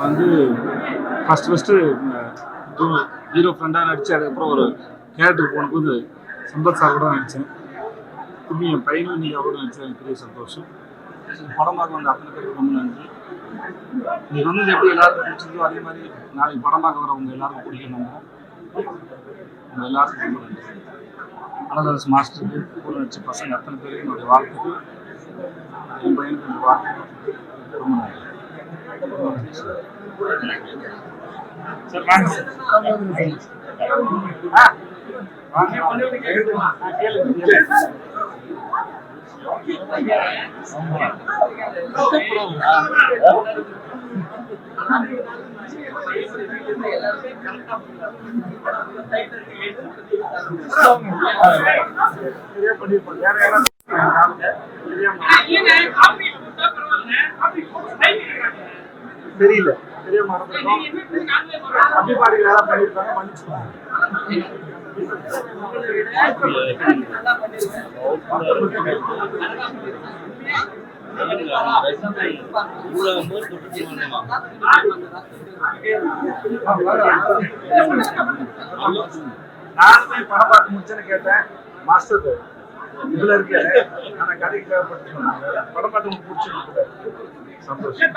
வந்து first hero ஃப்ரெண்டாக நடித்து அதுக்கப்புறம் ஒரு கேரக்டர் போனபோது சம்பத் சார் கூட நடித்தேன். திரும்பி என் பையனும் இன்றைக்கி அவரோட நடித்தா எனக்கு பெரிய சந்தோஷம். படம் பார்க்க வந்த அத்தனை பேருக்கு ரொம்ப நன்றி. நீங்கள் வந்து எப்படி எல்லாருக்கும் பிடிச்சதோ அதே மாதிரி நாளைக்கு படம் பார்க்க வரவங்க எல்லாருக்கும் பிடிக்கும். உங்கள் எல்லாருக்கும் ரொம்ப நன்றி. அழகரசு மாஸ்டருக்கு கூட நடிச்ச பசங்க அத்தனை பேருக்கு என்னுடைய வாழ்த்துக்கு, என் பையனுக்கு இந்த வாழ்த்து ரொம்ப நன்றி. சார் வாங்க சார். தெரியல தெரிய மறந்துட்டோம். அபிபாடி வேலை பண்ணியிருக்காங்க, மன்னிச்சுக்கோங்க. நானுமே படம் பார்த்து முடிச்சேன்னு கேட்டேன். மாஸ்டர் இதுல இருக்காரு, ஆனா கதைக்கு தேவைப்பட்டு சொன்னாங்க. படம் பார்த்து உங்களுக்கு பிடிச்சிருக்கு, சந்தோஷம்.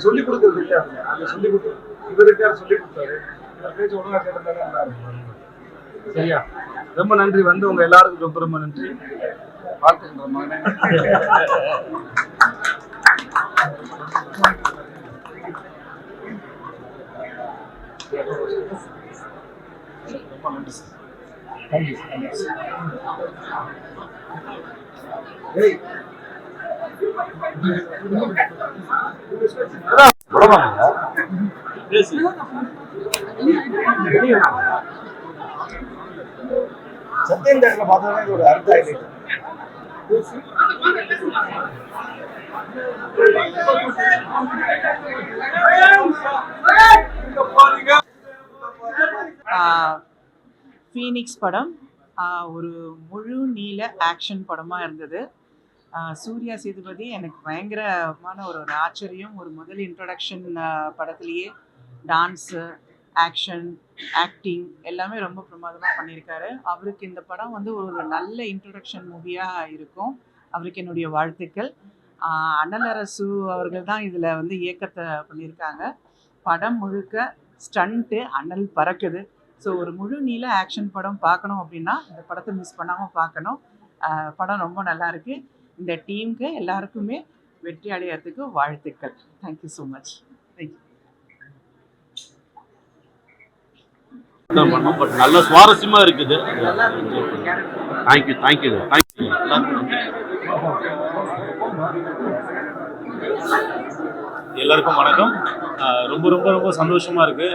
சொல்லி கொடுக்கறது இல்ல, அதை சொல்லி கொடுத்து இவருக்கார சொல்லி கொடுத்தாரு. பேச்சு ஒழுங்கா கேட்டதாலே நல்லா இருக்கும். சரியா? ரொம்ப நன்றி. வந்து உங்க எல்லாருக்கும் ரொம்ப ரொம்ப நன்றி. வாழ்த்துக்கின்ற மகனே. ரொம்ப நன்றி சார். தேங்க்யூ. சத்தியம் தேட்டர்ல பார்த்தோன்னா இது ஒரு அர்த்தம் இல்லை. ஃபீனிக்ஸ் படம் ஒரு முழு நீள ஆக்ஷன் படமாக இருந்தது. சூர்யா சேதுபதி எனக்கு பயங்கரமான ஒரு ஆச்சரியம். ஒரு முதல் இன்ட்ரடக்ஷன் படத்துலேயே டான்ஸு, ஆக்ஷன், ஆக்டிங் எல்லாமே ரொம்ப பிரமாதமாக பண்ணியிருக்காரு. அவருக்கு இந்த படம் வந்து ஒரு நல்ல இன்ட்ரடக்ஷன் மூவியாக இருக்கும். அவருக்கு என்னுடைய வாழ்த்துக்கள். அண்ணலரசு அவர்கள் தான் இதில் வந்து இயக்கத்தை பண்ணியிருக்காங்க. படம் முழுக்க ஸ்டண்ட்டு, அனல் பறக்குது. ஸோ ஒரு முழு நீள ஆக்ஷன் படம் பார்க்கணும் அப்படின்னா இந்த படத்தை மிஸ் பண்ணாமல் பார்க்கணும். படம் ரொம்ப நல்லா இருக்கு. இந்த டீமுக்கு எல்லாருக்குமே வெற்றி அடையிறதுக்கு வாழ்த்துக்கள். Thank you so much. பட் நல்ல சுவாரஸ்யமா இருக்குது. தேங்க்யூ. எல்லாருக்கும் வணக்கம். ரொம்ப ரொம்ப ரொம்ப சந்தோஷமா இருக்கு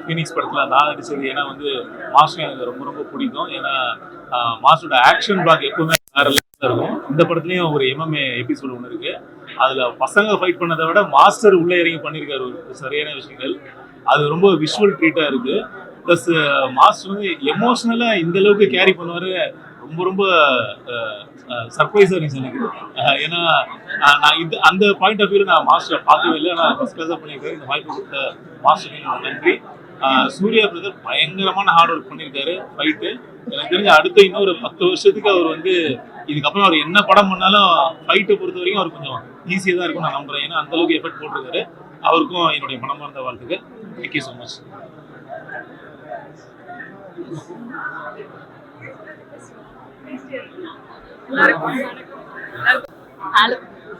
ஃபீனிக்ஸ் படத்தில் நான் நடிச்சது. ஏன்னா வந்து மாஸ்டர் எனக்கு ரொம்ப ரொம்ப பிடிக்கும். ஏன்னா மாஸ்டரோட ஆக்ஷன் பிளாக் எப்பவுமே வேற லெவலில் இருக்கும். இந்த படத்துலையும் ஒரு MMA எபிசோடு ஒன்று இருக்கு. அதில் பசங்க ஃபைட் பண்ணதை விட மாஸ்டர் உள்ளே இறங்கி பண்ணியிருக்காரு ஒரு சரியான விஷயங்கள். அது ரொம்ப விஷுவல் ட்ரீட்டாக இருக்கு. ப்ளஸ் மாஸ்டர் வந்து எமோஷ்னலாக இந்த அளவுக்கு கேரி பண்ணுவார். ரொம்ப ரொம்ப சர்ப்ரைஸாக இருந்துச்சு எனக்கு. ஏன்னா நான் அந்த பாயிண்ட் ஆஃப் வியூவில் நான் மாஸ்டரை பார்க்கவே இல்லை. ஆனால் ஃபஸ்ட் கிளாஸாக பண்ணியிருக்காரு. இந்த வாய்ப்பு கொடுத்த மாஸ்டருக்கு நன்றி. சூர்யா பிரதர் பயங்கரமான ஹார்ட் ஒர்க் பண்ணியிருக்காரு. ஃபைட்டு எனக்கு தெரிஞ்ச அடுத்த இன்னொரு 10 வருஷத்துக்கு அவர் வந்து இதுக்கப்புறம் அவர் என்ன படம் பண்ணாலும் ஃபைட்டை பொறுத்த வரைக்கும் அவர் கொஞ்சம் ஈஸியாக தான் இருக்கும் நான் நம்புகிறேன். ஏன்னா அந்தளவுக்கு எஃபர்ட் போட்டிருக்காரு. அவருக்கும் என்னுடைய மனமார்ந்த வாழ்த்துக்கள். Thank you so much.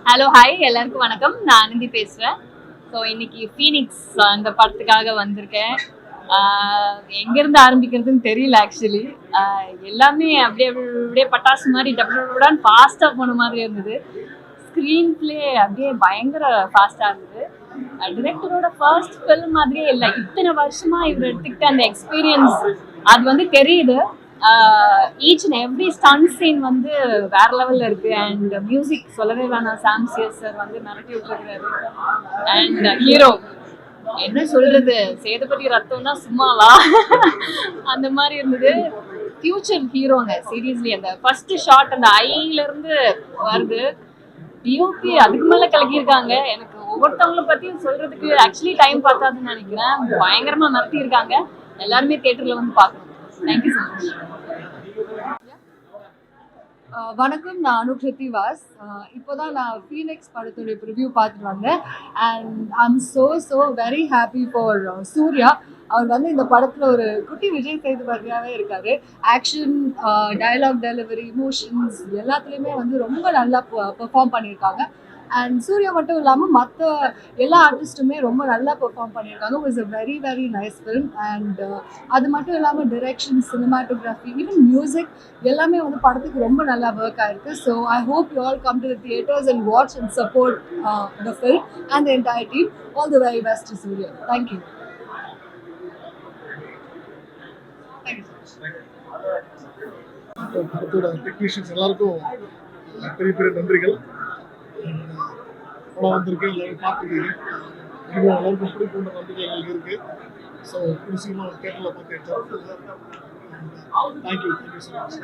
Hello hi, எல்லாருக்கும் வணக்கம். நான் ஆனந்தி பேசுகிறேன். ஸோ இன்னைக்கு ஃபீனிக்ஸ் அந்த படத்துக்காக வந்திருக்கேன். எங்கேருந்து ஆரம்பிக்கிறதுன்னு தெரியல ஆக்சுவலி. எல்லாமே அப்படியே பட்டாசு மாதிரி டபுள்டான்னு ஃபாஸ்ட்டாக போன மாதிரி இருந்தது. ஸ்க்ரீன் பிளே அப்படியே பயங்கர ஃபாஸ்ட்டாக இருந்தது. டிரெக்டரோட ஃபர்ஸ்ட் ஃபில்ம் மாதிரியே இல்லை. இத்தனை வருஷமாக இவர் எடுத்துக்கிட்ட அந்த எக்ஸ்பீரியன்ஸ் அது வந்து தெரியுது. Each and every stunt scene வந்து வேற லெவலில் இருக்குது. அண்ட் மியூசிக் சொல்லவே வேணாம். சாம் சிஎஸ் சார் வந்து மிரட்டி விட்டுருக்காரு. அண்ட் ஹீரோ என்ன சொல்றது, சேதுபதி ரத்தம்னா சும்மாவா அந்த மாதிரி இருந்தது. ஃபியூச்சர் ஹீரோங்க சீரியஸ்லி. அந்த ஃபர்ஸ்ட் ஷாட் அந்த ஐல இருந்து வருது, டிஓபி அதுக்கு மேல கலக்கியிருக்காங்க. எனக்கு ஒவ்வொருத்தவங்களை பத்தியும் சொல்றதுக்கு ஆக்சுவலி டைம் பார்த்தாதுன்னு நினைக்கிறேன். பயங்கரமா நடத்தி இருக்காங்க. எல்லாருமே தியேட்டர்ல வந்து பார்க்கணும். Thank you so much. வணக்கம், நான் அனுகிருதி வாஸ். இப்போ தான் நான் ஃபீனிக்ஸ் படத்துடைய ப்ரிவ்யூ பார்த்துட்டு வந்தேன். And I am so very happy for Suriya. அவர் வந்து இந்த படத்தில் ஒரு குட்டி விஜய் சேதுபதியாகவே இருக்கார். ஆக்ஷன், டயலாக் டெலிவரி, இமோஷன்ஸ் எல்லாத்துலேயுமே வந்து ரொம்ப நல்லா பெர்ஃபார்ம் பண்ணியிருக்காங்க. அண்ட் சூர்யா மட்டும் இல்லாமல் மற்ற எல்லா ஆர்டிஸ்ட்டுமே ரொம்ப நல்லா பெர்ஃபார்ம் பண்ணியிருக்காங்க. It was a very very nice film. And அது மட்டும் இல்லாமல் டிரெக்ஷன், சினிமாட்டோகிராஃபி, ஈவன் மியூசிக் எல்லாமே வந்து படத்துக்கு ரொம்ப நல்லா ஒர்க் ஆயிருக்கு. So I hope you all come to the theatres and watch and support the film and the entire team. All the very best to Suriya. Thank you. படத்தோட டெக்னீஷியன்ஸ் எல்லாருக்கும் பெரிய பெரிய நன்றிகள். படம் வந்திருக்கு, எல்லாரும் பார்த்துருக்கீங்க. இன்னும் எல்லாருக்கும் பிடிக்குன்ற நம்பிக்கை எங்களுக்கு இருக்கு. ஸோ நிச்சயமா தேட்டரில் பார்த்து தேங்க்யூ ஸோ மச்.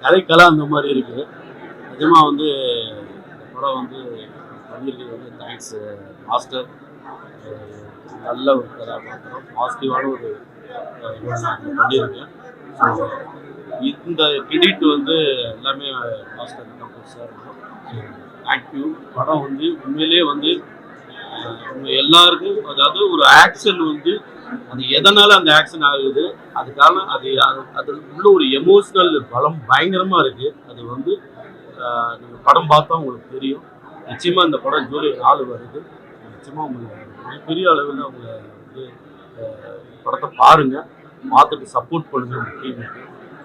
கதைக்கெல்லாம் அந்த மாதிரி இருக்குது. நிஜமாக வந்து இந்த படம் வந்து பண்ணியிருக்கிறது வந்து தேங்க்ஸ் மாஸ்டர். நல்ல ஒரு கதாபாத்திரம், பாசிட்டிவான ஒரு பண்ணியிருக்கேன். ஸோ இந்த கிரெடிட் வந்து எல்லாமே மாஸ்டர் தான் பெருசாக இருக்கும். So thank you. படம் வந்து உண்மையிலே வந்து எல்லாருக்கும், அதாவது ஒரு ஆக்ஷன் வந்து அது எதனால அந்த ஆக்ஷன் ஆகுது, அதுக்கான அது உள்ள ஒரு எமோஷ்னல் பலம் பயங்கரமாக இருக்குது. அது வந்து நீங்கள் படம் பார்த்தா உங்களுக்கு தெரியும். நிச்சயமாக இந்த படம் ஜூலை 4 வருது. நிச்சயமாக உங்களுக்கு மிகப்பெரிய அளவில் உங்களை வந்து படத்தை பாருங்கள், பார்த்துட்டு சப்போர்ட் பண்ணுங்கள் இந்த டீமுக்கு.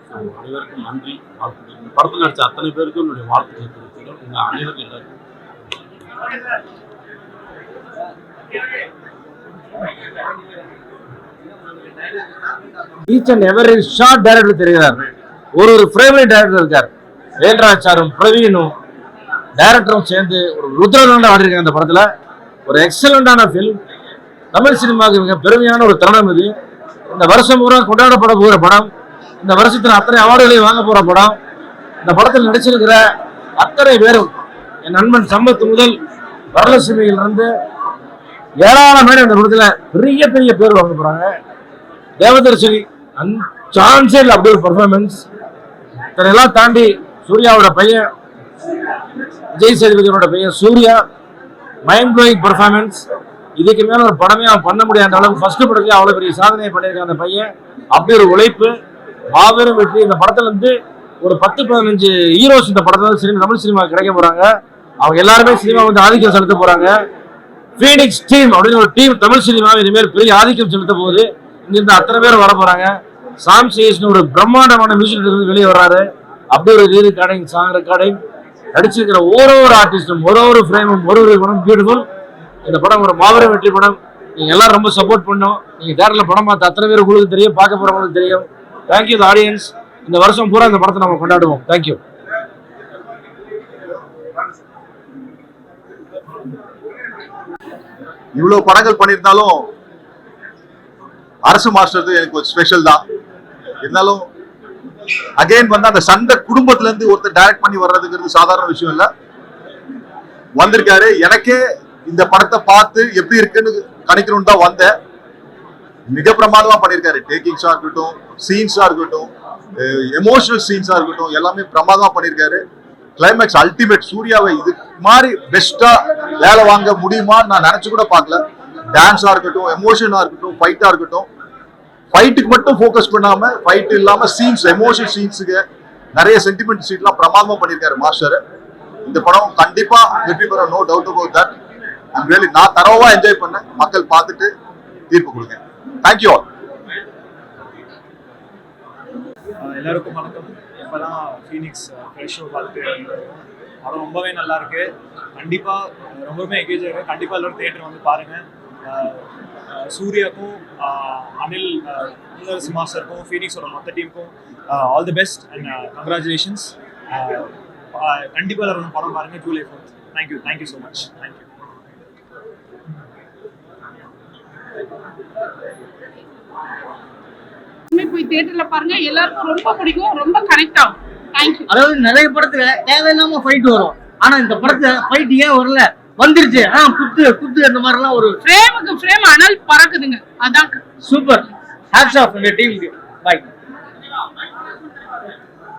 ஸோ அனைவருக்கும் நன்றி, வாழ்த்துக்கள். இந்த படத்தில் நடித்த அத்தனை பேருக்கும் என்னுடைய வாழ்த்துக்களை தெரிவிக்கிறேன். உங்கள் அனைவருக்கும் எல்லாருக்கும். Each and every short director தெரிகிறார். ஒரு ஃபேவரட் டைரக்டர் இருக்கார். வேல்ராஜாரும் பிரவீனும் டைரக்டரும் சேர்ந்து ஒரு ருத்ரதாண்டம் ஆடிருக்காங்க. இந்த படத்துல ஒரு எக்ஸலண்டான ஃபில்ம். தமிழ் சினிமாவுக்கு மிக பெருமையான ஒரு தருணம் இது. இந்த வருஷம் பூரா கொண்டாடப்பட போகிற படம், இந்த வருஷத்துல அத்தனை அவார்டுகளையும் வாங்க போற படம். இந்த படத்தில் நடிச்சிருக்கிற அத்தனை பேரும், என் நண்பன் சம்பத் முதல் வரலட்சுமியிலிருந்து ஏராளமான இந்த படத்துல பெரிய பெரிய பேர் வாங்க போறாங்க. தேவதர்ஷினி சான்சல் அப்படி ஒரு பர்ஃபார்மன்ஸ். இதெல்லாம் தாண்டி சூர்யாவோட பையன் விஜய் சேதுபதியோட பையன் சூர்யா மைண்ட் ப்ளோயிங் பர்ஃபார்மன்ஸ். இதுக்கு மேல ஒரு படமே அவன் பண்ண முடியாத அளவுக்கு ஃபர்ஸ்ட் படத்துலேயே அவ்வளோ பெரிய சாதனையை பண்ணியிருக்கான் அந்த பையன். அப்படி ஒரு உழைப்பு, மாபெரும் வெற்றி. இந்த படத்துல இருந்து ஒரு 10-15 ஹீரோஸ் இந்த படத்துல தமிழ் சினிமா கிடைக்க போறாங்க. அவங்க எல்லாருமே சினிமா வந்து ஆதிக்கம் செலுத்த போறாங்க. ஃபீனிக்ஸ் டீம் அப்படின்னு ஒரு டீம் தமிழ் சினிமாவை இனிமேல் பெரிய ஆதிக்கம் செலுத்த போகுது. இங்கிருந்து அத்தனை பேர் வர போறாங்க. சாம் சேஸ்னு ஒரு பிரம்மாண்டமான மியூசிக் இருந்து வெளியே வர்றாரு. அப்படி ஒரு ரெக்கார்டிங், சாங் ரெக்கார்டிங், நடிச்சிருக்கிற ஒரு ஆர்டிஸ்டும் ஒரு ஃப்ரேமும் ஒரு படம் பியூட்டிஃபுல். இந்த படம் ஒரு மாபெரும் வெற்றி படம். நீங்க எல்லாரும் ரொம்ப சப்போர்ட் பண்ணோம். நீங்க தேட்டரில் படம் பார்த்து அத்தனை பேர் உங்களுக்கு தெரியும், பார்க்க போறவங்களுக்கு தெரியும். Thank you audience. இந்த வருஷம் பூரா இந்த படத்தை நம்ம கொண்டாடுவோம். தேங்க்யூ. இவ்வளவு படங்கள் பண்ணியிருந்தாலும் அரசு மாஸ்டர் எனக்கு ஒரு ஸ்பெஷல் தான். இருந்தாலும் அகைன் வந்து அந்த சண்டை குடும்பத்துல இருந்து ஒருத்தர் டைரக்ட் பண்ணி வர்றதுங்கிறது சாதாரண விஷயம் இல்ல. வந்திருக்காரு. எனக்கே இந்த படத்தை பார்த்து எப்படி இருக்குன்னு கணிக்கணும்னு தான் வந்தேன். மிக பிரமாதமா பண்ணியிருக்காரு. டேக்கிங்ஸா இருக்கட்டும், சீன்ஸா இருக்கட்டும், எமோஷனல் சீன்ஸா இருக்கட்டும், எல்லாமே பிரமாதமா பண்ணியிருக்காரு. Climax ultimate. சூர்யாவை இது மாதிரி பெஸ்டா வேலை வாங்க முடியுமான்னு நான் நினைச்சு கூட பார்க்கல. டான்ஸா இருக்கட்டும், எமோஷனா இருக்கட்டும், ஃபைட்டா இருக்கட்டும். ஃபைட்டுக்கு மட்டும் ஃபோக்கஸ் பண்ணாம, ஃபைட் இல்லாம சீன்ஸ், எமோஷனல் சீன்ஸுக்கு நிறைய சென்டிமெண்ட் சீன்லாம் பிரமாதமா பண்ணியிருக்காரு மாஸ்டர். இந்த படம் கண்டிப்பா வெற்றி பெற, நோ டவுட் அபவுட் தட். நான் தரவா என்ஜாய் பண்ணேன். மக்கள் பார்த்துட்டு தீர்ப்பு கொடுங்க. Thank you all. எல்லாருக்கும் வணக்கம். இப்போ தான் ஃபீனிக்ஸ் ஃப்ரெஷ் ஷோ பார்த்துட்டு படம் ரொம்பவே நல்லா இருக்கு. கண்டிப்பாக ரொம்பவே எங்கேஜ் ஆகிருக்கு. கண்டிப்பாக எல்லோரும் தேட்டர் வந்து பாருங்கள். சூர்யாவுக்கும் அனில் முருகதாஸ் மாஸ்டருக்கும் ஃபீனிக்ஸோட மொத்த டீமுக்கும் all the best and congratulations. கண்டிப்பாக எல்லாரும் படம் பாருங்கள். ஜூலை 4th. Thank you so much. Thank you. போய் தியேட்டர்ல பாருங்க, எல்லாருக்கும் ரொம்ப பிடிக்கும், ரொம்ப கனெக்ட் ஆகும். தேங்க்யூ. அதாவது நிறைய படத்துல தேவையில்லாம ஃபைட் வரும், ஆனா இந்த படத்துல ஃபைட் ஏன் வரல, வந்துருச்சு. குத்து அந்த மாதிரிலாம் ஒரு ஃப்ரேமுக்கு ஃப்ரேம் அனல் பறக்குதுங்க. அதான் சூப்பர். ஹேட்ஸ் ஆஃப் இந்த டீமுக்கு. பை.